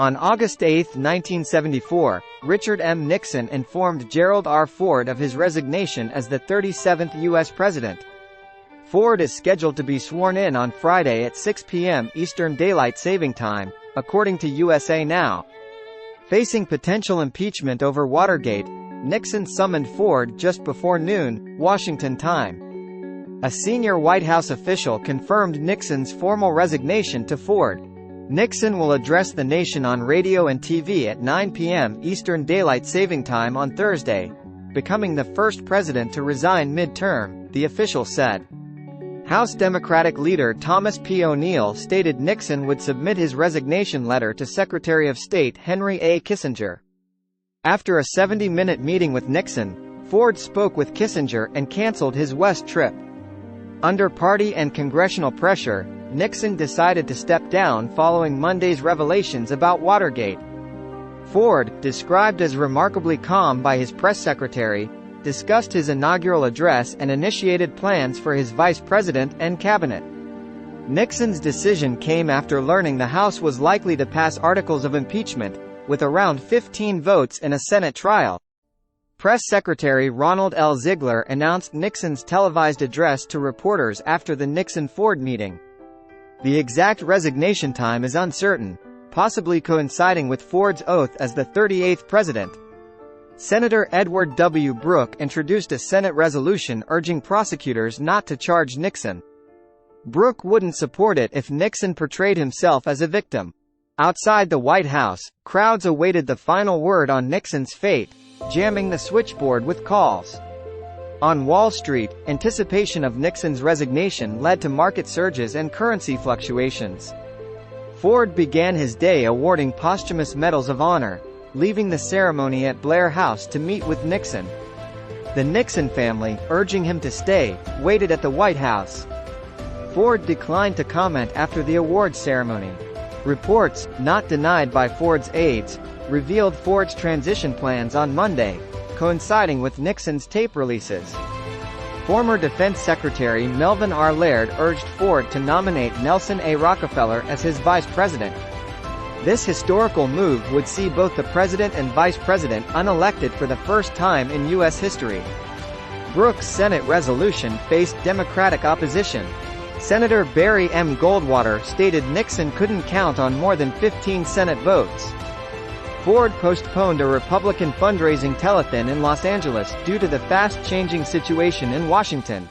On August 8, 1974, Richard M. Nixon informed Gerald R. Ford of his resignation as the 37th U.S. President. Ford is scheduled to be sworn in on Friday at 6 p.m. Eastern Daylight Saving Time, according to USA Now. Facing potential impeachment over Watergate, Nixon summoned Ford just before noon, Washington time. A senior White House official confirmed Nixon's formal resignation to Ford. Nixon will address the nation on radio and TV at 9 p.m. Eastern Daylight Saving Time on Thursday, becoming the first president to resign mid-term, the official said. House Democratic leader Thomas P. O'Neill stated Nixon would submit his resignation letter to Secretary of State Henry A. Kissinger. After a 70-minute meeting with Nixon, Ford spoke with Kissinger and canceled his West trip. Under party and congressional pressure, Nixon decided to step down following Monday's revelations about Watergate. Ford, described as remarkably calm by his press secretary, discussed his inaugural address and initiated plans for his vice president and cabinet. Nixon's decision came after learning the House was likely to pass articles of impeachment, with around 15 votes in a Senate trial. Press Secretary Ronald L. Ziegler announced Nixon's televised address to reporters after the Nixon-Ford meeting. The exact resignation time is uncertain, possibly coinciding with Ford's oath as the 38th president. Senator Edward W. Brooke introduced a Senate resolution urging prosecutors not to charge Nixon. Brooke wouldn't support it if Nixon portrayed himself as a victim. Outside the White House, crowds awaited the final word on Nixon's fate, jamming the switchboard with calls. On Wall Street, anticipation of Nixon's resignation led to market surges and currency fluctuations. Ford began his day awarding posthumous medals of honor, leaving the ceremony at Blair House to meet with Nixon. The Nixon family, urging him to stay, waited at the White House. Ford declined to comment after the awards ceremony. Reports, not denied by Ford's aides, revealed Ford's transition plans on Monday, coinciding with Nixon's tape releases. Former Defense Secretary Melvin R. Laird urged Ford to nominate Nelson A. Rockefeller as his vice president. This historical move would see both the president and vice president unelected for the first time in U.S. history. Brooke's Senate resolution faced Democratic opposition. Senator Barry M. Goldwater stated Nixon couldn't count on more than 15 Senate votes. Ford postponed a Republican fundraising telethon in Los Angeles due to the fast-changing situation in Washington.